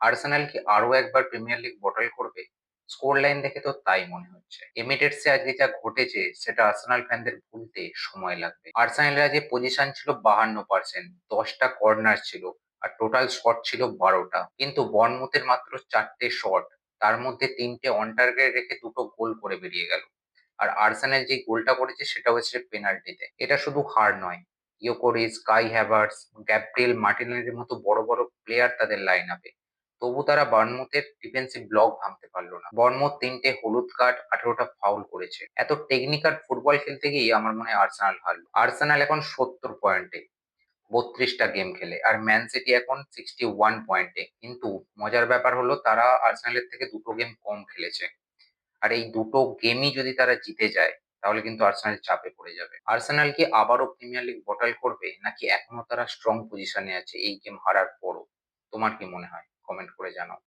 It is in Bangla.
আর্সেনাল কি আরো একবার প্রিমিয়ার লিগ বটল করবে? স্কোর লাইন দেখে তো তাই মনে হচ্ছে। এমিরেটসে আজকে যা ঘটেছে সেটা আর্সেনাল ফ্যানদের ভুলতে সময় লাগবে। আর্সেনালের আজকে পজিশন ছিল 52%, 10টা কর্নার ছিল আর টোটাল শট ছিল 12টা। কিন্তু বর্নমুথের মাত্র 4টে শট, তার মধ্যে 3টে অন টার্গেট রেখে 2টো গোল করে বেরিয়ে গেল। আর আর্সেনাল যে গোলটা করেছে সেটা হচ্ছে পেনাল্টিতে। এটা শুধু হার নয়, ইয়োকোরিস, কাই হ্যাভার্টস, গ্যাব্রিয়েল মার্টিনেলির মতো বড় বড় প্লেয়ার তাদের লাইন আপে, তবু তারা বার্নমুথের ডিফেন্সিভ ব্লক ভাঙতে পারলো না। বর্নমুথ 3টে হলুদ কার্ড, 18টা ফাউল করেছে। এত টেকনিক্যাল ফুটবল খেলতে গিয়ে আমার মনে হয় আর্সেনাল হারলো। আর্সেনাল এখন 70 পয়েন্টে 32টা গেম খেলে, আর ম্যান সিটি এখন 61 পয়েন্টে। কিন্তু মজার ব্যাপার হলো তারা আর্সেনালের থেকে 2টো গেম কম খেলেছে। আর এই 2টো গেমই যদি তারা জিতে যায় তাহলে কিন্তু আর্সেনাল চাপে পড়ে যাবে। আর্সেনাল কি আবারও প্রিমিয়ার লিগ বটল করবে, নাকি এখনো তারা স্ট্রং পজিশনে আছে এই গেম হারার পরও? তোমার কি মনে হয়? কমেন্ট করে জানাও।